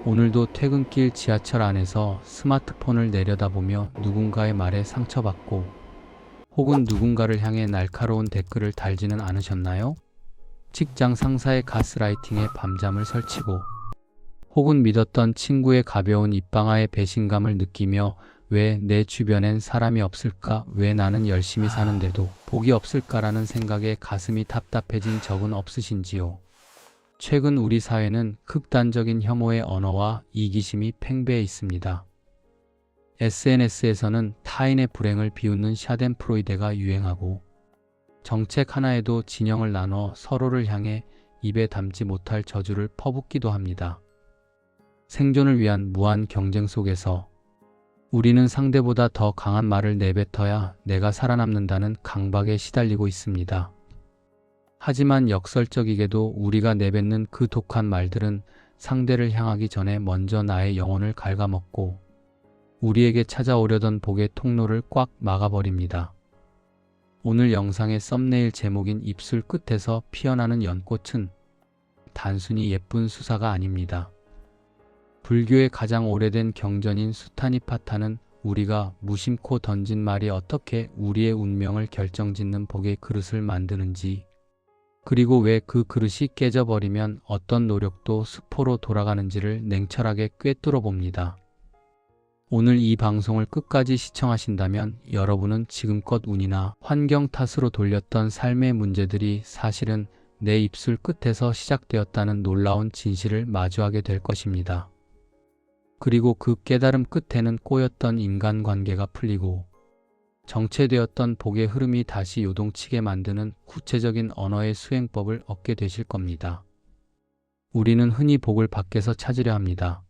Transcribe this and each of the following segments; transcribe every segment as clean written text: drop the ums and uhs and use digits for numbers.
오늘도 퇴근길 지하철 안에서 스마트폰을 내려다보며 누군가의 말에 상처받고 혹은 누군가를 향해 날카로운 댓글을 달지는 않으셨나요? 직장 상사의 가스라이팅에 밤잠을 설치고 혹은 믿었던 친구의 가벼운 입방아에 배신감을 느끼며 왜 내 주변엔 사람이 없을까? 왜 나는 열심히 사는데도 복이 없을까라는 생각에 가슴이 답답해진 적은 없으신지요? 최근 우리 사회는 극단적인 혐오의 언어와 이기심이 팽배해 있습니다. SNS에서는 타인의 불행을 비웃는 샤덴프로이데가 유행하고 정책 하나에도 진영을 나눠 서로를 향해 입에 담지 못할 저주를 퍼붓기도 합니다. 생존을 위한 무한 경쟁 속에서 우리는 상대보다 더 강한 말을 내뱉어야 내가 살아남는다는 강박에 시달리고 있습니다. 하지만 역설적이게도 우리가 내뱉는 그 독한 말들은 상대를 향하기 전에 먼저 나의 영혼을 갉아먹고 우리에게 찾아오려던 복의 통로를 꽉 막아버립니다. 오늘 영상의 썸네일 제목인 입술 끝에서 피어나는 연꽃은 단순히 예쁜 수사가 아닙니다. 불교의 가장 오래된 경전인 수타니파타는 우리가 무심코 던진 말이 어떻게 우리의 운명을 결정짓는 복의 그릇을 만드는지, 그리고 왜 그 그릇이 깨져버리면 어떤 노력도 수포로 돌아가는지를 냉철하게 꿰뚫어 봅니다. 오늘 이 방송을 끝까지 시청하신다면 여러분은 지금껏 운이나 환경 탓으로 돌렸던 삶의 문제들이 사실은 내 입술 끝에서 시작되었다는 놀라운 진실을 마주하게 될 것입니다. 그리고 그 깨달음 끝에는 꼬였던 인간관계가 풀리고 정체되었던 복의 흐름이 다시 요동치게 만드는 구체적인 언어의 수행법을 얻게 되실 겁니다. 우리는 흔히 복을 밖에서 찾으려 합니다.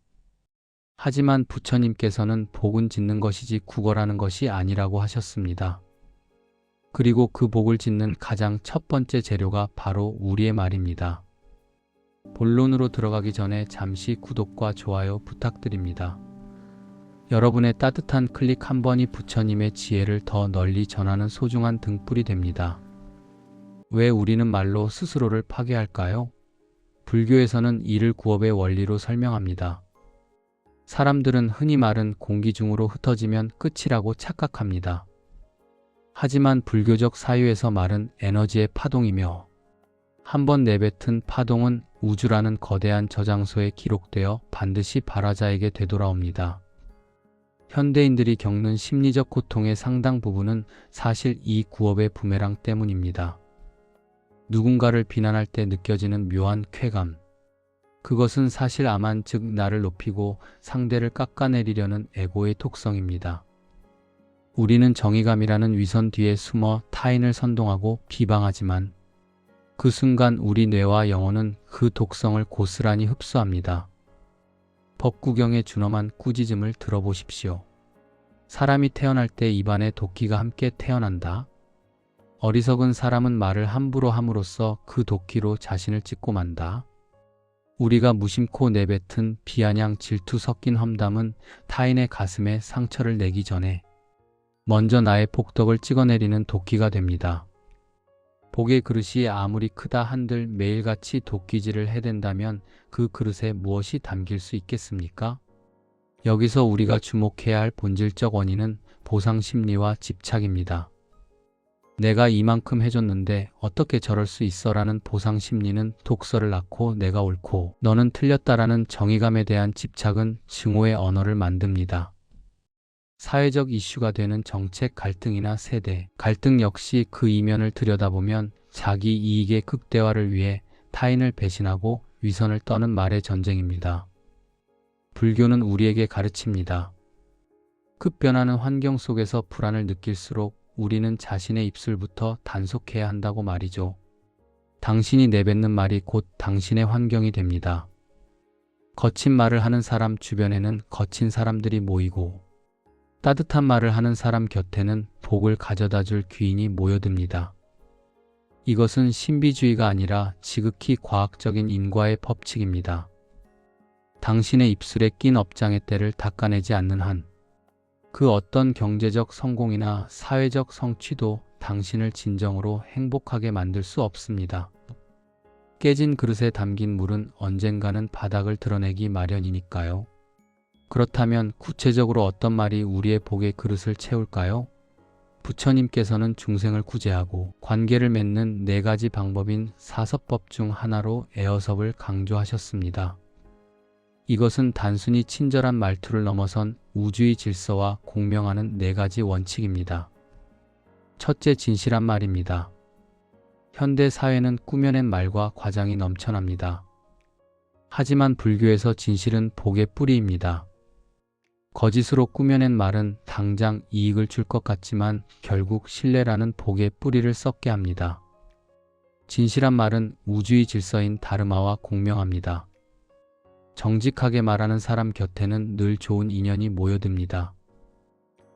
하지만 부처님께서는 복은 짓는 것이지 구걸하는 것이 아니라고 하셨습니다. 그리고 그 복을 짓는 가장 첫 번째 재료가 바로 우리의 말입니다. 본론으로 들어가기 전에 잠시 구독과 좋아요 부탁드립니다. 여러분의 따뜻한 클릭 한 번이 부처님의 지혜를 더 널리 전하는 소중한 등불이 됩니다. 왜 우리는 말로 스스로를 파괴할까요? 불교에서는 이를 구업의 원리로 설명합니다. 사람들은 흔히 말은 공기 중으로 흩어지면 끝이라고 착각합니다. 하지만 불교적 사유에서 말은 에너지의 파동이며 한 번 내뱉은 파동은 우주라는 거대한 저장소에 기록되어 반드시 발화자에게 되돌아옵니다. 현대인들이 겪는 심리적 고통의 상당 부분은 사실 이 구업의 부메랑 때문입니다. 누군가를 비난할 때 느껴지는 묘한 쾌감. 그것은 사실 아만 즉 나를 높이고 상대를 깎아내리려는 에고의 독성입니다. 우리는 정의감이라는 위선 뒤에 숨어 타인을 선동하고 비방하지만 그 순간 우리 뇌와 영혼은 그 독성을 고스란히 흡수합니다. 법구경의 준엄한 꾸짖음을 들어보십시오. 사람이 태어날 때 입안에 도끼가 함께 태어난다. 어리석은 사람은 말을 함부로 함으로써 그 도끼로 자신을 찢고 만다. 우리가 무심코 내뱉은 비아냥 질투 섞인 험담은 타인의 가슴에 상처를 내기 전에 먼저 나의 복덕을 찍어내리는 도끼가 됩니다. 복의 그릇이 아무리 크다 한들 매일같이 도끼질을 해댄다면 그 그릇에 무엇이 담길 수 있겠습니까? 여기서 우리가 주목해야 할 본질적 원인은 보상 심리와 집착입니다. 내가 이만큼 해줬는데 어떻게 저럴 수 있어라는 보상 심리는 독설을 낳고 내가 옳고 너는 틀렸다라는 정의감에 대한 집착은 증오의 언어를 만듭니다. 사회적 이슈가 되는 정책 갈등이나 세대 갈등 역시 그 이면을 들여다보면 자기 이익의 극대화를 위해 타인을 배신하고 위선을 떠는 말의 전쟁입니다. 불교는 우리에게 가르칩니다. 급변하는 환경 속에서 불안을 느낄수록 우리는 자신의 입술부터 단속해야 한다고 말이죠. 당신이 내뱉는 말이 곧 당신의 환경이 됩니다. 거친 말을 하는 사람 주변에는 거친 사람들이 모이고 따뜻한 말을 하는 사람 곁에는 복을 가져다 줄 귀인이 모여듭니다. 이것은 신비주의가 아니라 지극히 과학적인 인과의 법칙입니다. 당신의 입술에 낀 업장의 때를 닦아내지 않는 한 그 어떤 경제적 성공이나 사회적 성취도 당신을 진정으로 행복하게 만들 수 없습니다. 깨진 그릇에 담긴 물은 언젠가는 바닥을 드러내기 마련이니까요. 그렇다면 구체적으로 어떤 말이 우리의 복의 그릇을 채울까요? 부처님께서는 중생을 구제하고 관계를 맺는 4가지 방법인 사섭법 중 하나로 에어섭을 강조하셨습니다. 이것은 단순히 친절한 말투를 넘어선 우주의 질서와 공명하는 4가지 원칙입니다. 첫째, 진실한 말입니다. 현대 사회는 꾸며낸 말과 과장이 넘쳐납니다. 하지만 불교에서 진실은 복의 뿌리입니다. 거짓으로 꾸며낸 말은 당장 이익을 줄 것 같지만 결국 신뢰라는 복의 뿌리를 썩게 합니다. 진실한 말은 우주의 질서인 다르마와 공명합니다. 정직하게 말하는 사람 곁에는 늘 좋은 인연이 모여듭니다.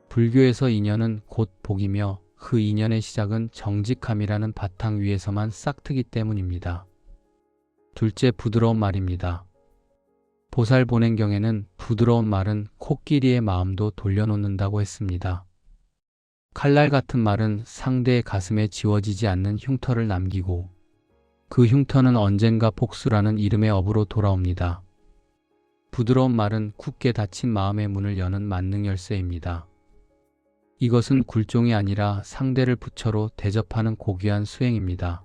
불교에서 인연은 곧 복이며 그 인연의 시작은 정직함이라는 바탕 위에서만 싹트기 때문입니다. 둘째, 부드러운 말입니다. 보살본행경에는 부드러운 말은 코끼리의 마음도 돌려놓는다고 했습니다. 칼날 같은 말은 상대의 가슴에 지워지지 않는 흉터를 남기고 그 흉터는 언젠가 복수라는 이름의 업으로 돌아옵니다. 부드러운 말은 굳게 닫힌 마음의 문을 여는 만능 열쇠입니다. 이것은 굴종이 아니라 상대를 부처로 대접하는 고귀한 수행입니다.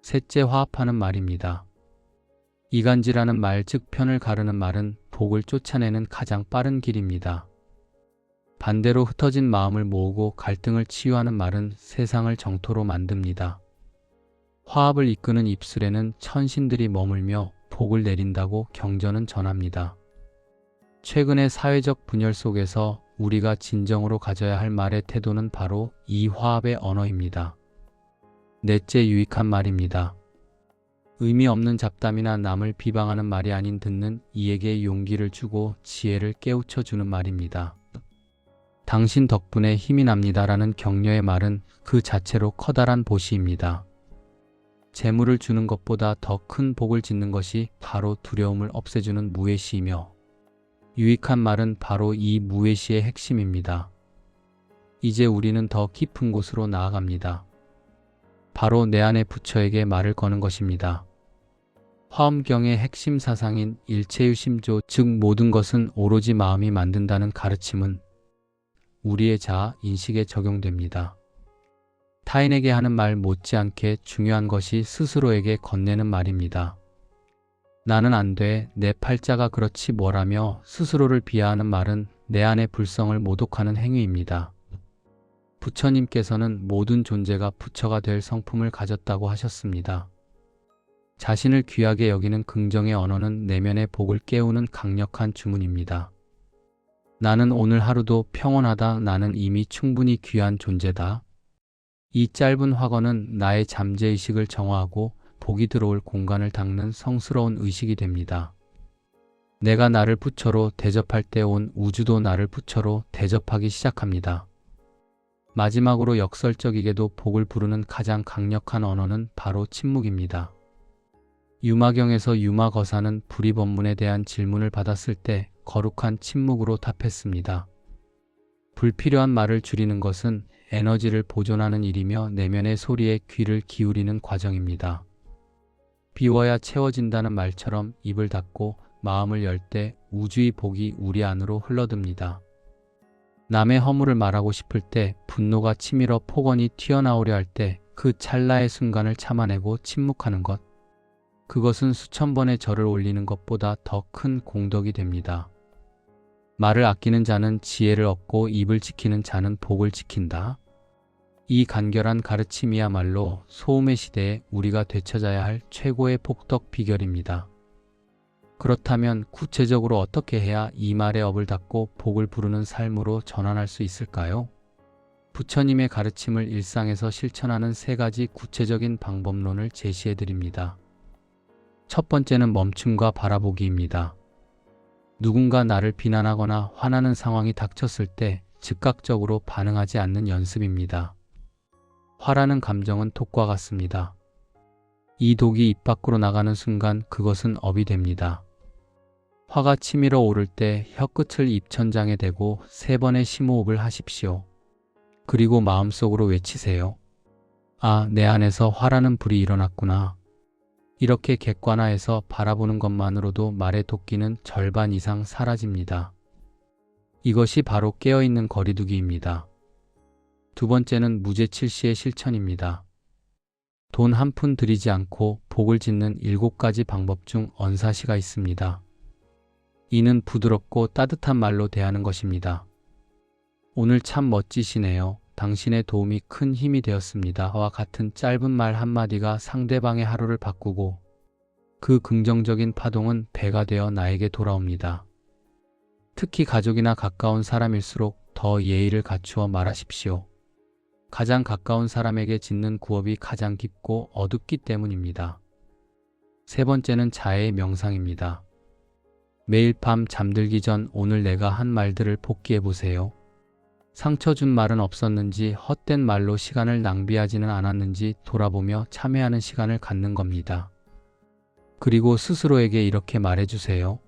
셋째, 화합하는 말입니다. 이간질하는 말, 즉 편을 가르는 말은 복을 쫓아내는 가장 빠른 길입니다. 반대로 흩어진 마음을 모으고 갈등을 치유하는 말은 세상을 정토로 만듭니다. 화합을 이끄는 입술에는 천신들이 머물며 복을 내린다고 경전은 전합니다. 최근의 사회적 분열 속에서 우리가 진정으로 가져야 할 말의 태도는 바로 이 화합의 언어입니다. 넷째, 유익한 말입니다. 의미 없는 잡담이나 남을 비방하는 말이 아닌 듣는 이에게 용기를 주고 지혜를 깨우쳐 주는 말입니다. 당신 덕분에 힘이 납니다라는 격려의 말은 그 자체로 커다란 보시입니다. 재물을 주는 것보다 더 큰 복을 짓는 것이 바로 두려움을 없애주는 무외시이며 유익한 말은 바로 이 무외시의 핵심입니다. 이제 우리는 더 깊은 곳으로 나아갑니다. 바로 내 안의 부처에게 말을 거는 것입니다. 화엄경의 핵심 사상인 일체유심조, 즉 모든 것은 오로지 마음이 만든다는 가르침은 우리의 자아 인식에 적용됩니다. 타인에게 하는 말 못지않게 중요한 것이 스스로에게 건네는 말입니다. 나는 안 돼, 내 팔자가 그렇지 뭐라며 스스로를 비하하는 말은 내 안의 불성을 모독하는 행위입니다. 부처님께서는 모든 존재가 부처가 될 성품을 가졌다고 하셨습니다. 자신을 귀하게 여기는 긍정의 언어는 내면의 복을 깨우는 강력한 주문입니다. 나는 오늘 하루도 평온하다. 나는 이미 충분히 귀한 존재다. 이 짧은 화건은 나의 잠재의식을 정화하고 복이 들어올 공간을 닦는 성스러운 의식이 됩니다. 내가 나를 부처로 대접할 때 온 우주도 나를 부처로 대접하기 시작합니다. 마지막으로 역설적이게도 복을 부르는 가장 강력한 언어는 바로 침묵입니다. 유마경에서 유마거사는 불이법문에 대한 질문을 받았을 때 거룩한 침묵으로 답했습니다. 불필요한 말을 줄이는 것은 에너지를 보존하는 일이며 내면의 소리에 귀를 기울이는 과정입니다. 비워야 채워진다는 말처럼 입을 닫고 마음을 열 때 우주의 복이 우리 안으로 흘러듭니다. 남의 허물을 말하고 싶을 때, 분노가 치밀어 폭언이 튀어나오려 할 때 그 찰나의 순간을 참아내고 침묵하는 것, 그것은 수천 번의 절을 올리는 것보다 더 큰 공덕이 됩니다. 말을 아끼는 자는 지혜를 얻고 입을 지키는 자는 복을 지킨다. 이 간결한 가르침이야말로 소음의 시대에 우리가 되찾아야 할 최고의 복덕 비결입니다. 그렇다면 구체적으로 어떻게 해야 이 말의 업을 닫고 복을 부르는 삶으로 전환할 수 있을까요? 부처님의 가르침을 일상에서 실천하는 3가지 구체적인 방법론을 제시해드립니다. 첫 번째는 멈춤과 바라보기입니다. 누군가 나를 비난하거나 화나는 상황이 닥쳤을 때 즉각적으로 반응하지 않는 연습입니다. 화라는 감정은 독과 같습니다. 이 독이 입 밖으로 나가는 순간 그것은 업이 됩니다. 화가 치밀어 오를 때 혀끝을 입천장에 대고 3번의 심호흡을 하십시오. 그리고 마음속으로 외치세요. 아, 내 안에서 화라는 불이 일어났구나. 이렇게 객관화해서 바라보는 것만으로도 말의 도끼는 절반 이상 사라집니다. 이것이 바로 깨어있는 거리두기입니다. 두 번째는 무죄칠시의 실천입니다. 돈 한 푼 들이지 않고 복을 짓는 7가지 방법 중 언사시가 있습니다. 이는 부드럽고 따뜻한 말로 대하는 것입니다. 오늘 참 멋지시네요. 당신의 도움이 큰 힘이 되었습니다. 와 같은 짧은 말 한마디가 상대방의 하루를 바꾸고 그 긍정적인 파동은 배가 되어 나에게 돌아옵니다. 특히 가족이나 가까운 사람일수록 더 예의를 갖추어 말하십시오. 가장 가까운 사람에게 짓는 구업이 가장 깊고 어둡기 때문입니다. 세 번째는 자해의 명상입니다. 매일 밤 잠들기 전 오늘 내가 한 말들을 복기해 보세요. 상처 준 말은 없었는지, 헛된 말로 시간을 낭비하지는 않았는지 돌아보며 참회하는 시간을 갖는 겁니다. 그리고 스스로에게 이렇게 말해주세요.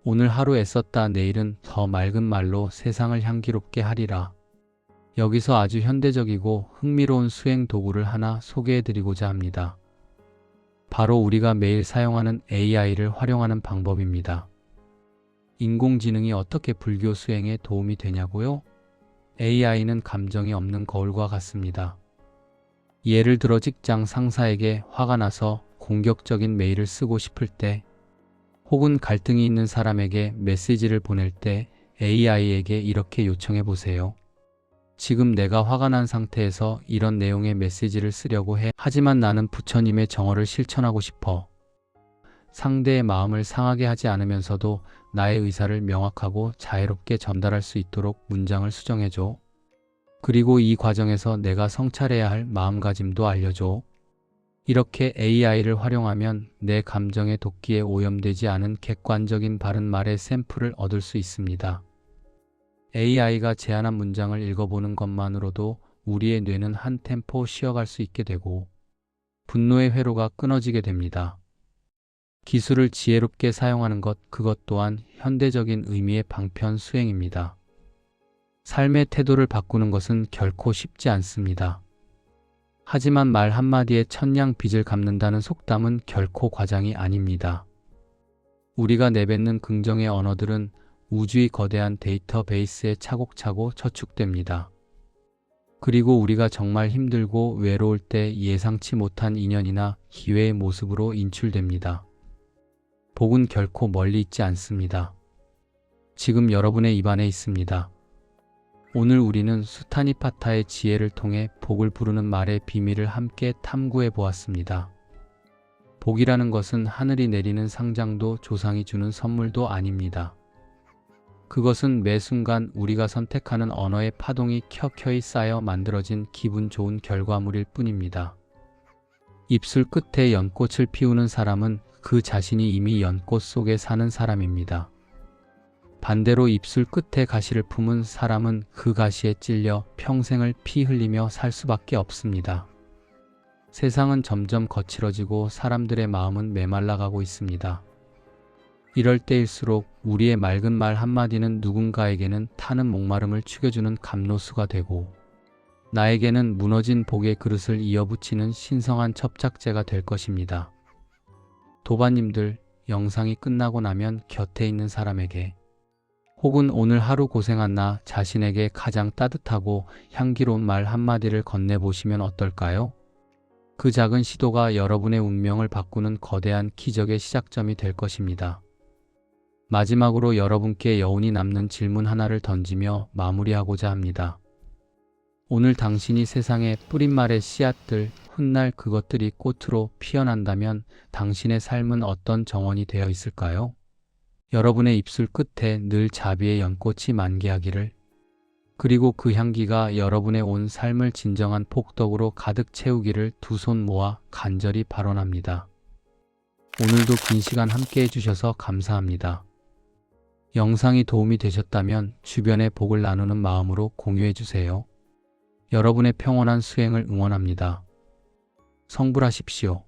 오늘 하루 애썼다. 내일은 더 맑은 말로 세상을 향기롭게 하리라. 여기서 아주 현대적이고 흥미로운 수행 도구를 하나 소개해드리고자 합니다. 바로 우리가 매일 사용하는 AI를 활용하는 방법입니다. 인공지능이 어떻게 불교 수행에 도움이 되냐고요? AI는 감정이 없는 거울과 같습니다. 예를 들어 직장 상사에게 화가 나서 공격적인 메일을 쓰고 싶을 때, 혹은 갈등이 있는 사람에게 메시지를 보낼 때 AI에게 이렇게 요청해 보세요. 지금 내가 화가 난 상태에서 이런 내용의 메시지를 쓰려고 해. 하지만 나는 부처님의 정어를 실천하고 싶어. 상대의 마음을 상하게 하지 않으면서도 나의 의사를 명확하고 자애롭게 전달할 수 있도록 문장을 수정해줘. 그리고 이 과정에서 내가 성찰해야 할 마음가짐도 알려줘. 이렇게 AI를 활용하면 내 감정의 도끼에 오염되지 않은 객관적인 바른 말의 샘플을 얻을 수 있습니다. AI가 제안한 문장을 읽어보는 것만으로도 우리의 뇌는 한 템포 쉬어갈 수 있게 되고 분노의 회로가 끊어지게 됩니다. 기술을 지혜롭게 사용하는 것, 그것 또한 현대적인 의미의 방편 수행입니다. 삶의 태도를 바꾸는 것은 결코 쉽지 않습니다. 하지만 말 한마디에 천냥 빚을 갚는다는 속담은 결코 과장이 아닙니다. 우리가 내뱉는 긍정의 언어들은 우주의 거대한 데이터베이스에 차곡차곡 저축됩니다. 그리고 우리가 정말 힘들고 외로울 때 예상치 못한 인연이나 기회의 모습으로 인출됩니다. 복은 결코 멀리 있지 않습니다. 지금 여러분의 입안에 있습니다. 오늘 우리는 수타니파타의 지혜를 통해 복을 부르는 말의 비밀을 함께 탐구해 보았습니다. 복이라는 것은 하늘이 내리는 상장도 조상이 주는 선물도 아닙니다. 그것은 매 순간 우리가 선택하는 언어의 파동이 켜켜이 쌓여 만들어진 기분 좋은 결과물일 뿐입니다. 입술 끝에 연꽃을 피우는 사람은 그 자신이 이미 연꽃 속에 사는 사람입니다. 반대로 입술 끝에 가시를 품은 사람은 그 가시에 찔려 평생을 피 흘리며 살 수밖에 없습니다. 세상은 점점 거칠어지고 사람들의 마음은 메말라가고 있습니다. 이럴 때일수록 우리의 맑은 말 한마디는 누군가에게는 타는 목마름을 축여주는 감로수가 되고 나에게는 무너진 복의 그릇을 이어붙이는 신성한 첩작제가 될 것입니다. 도반님들, 영상이 끝나고 나면 곁에 있는 사람에게 혹은 오늘 하루 고생한 나 자신에게 가장 따뜻하고 향기로운 말 한마디를 건네보시면 어떨까요? 그 작은 시도가 여러분의 운명을 바꾸는 거대한 기적의 시작점이 될 것입니다. 마지막으로 여러분께 여운이 남는 질문 하나를 던지며 마무리하고자 합니다. 오늘 당신이 세상에 뿌린 말의 씨앗들, 훗날 그것들이 꽃으로 피어난다면 당신의 삶은 어떤 정원이 되어 있을까요? 여러분의 입술 끝에 늘 자비의 연꽃이 만개하기를, 그리고 그 향기가 여러분의 온 삶을 진정한 폭덕으로 가득 채우기를 두 손 모아 간절히 발언합니다. 오늘도 긴 시간 함께 해주셔서 감사합니다. 영상이 도움이 되셨다면 주변에 복을 나누는 마음으로 공유해주세요. 여러분의 평온한 수행을 응원합니다. 성불하십시오.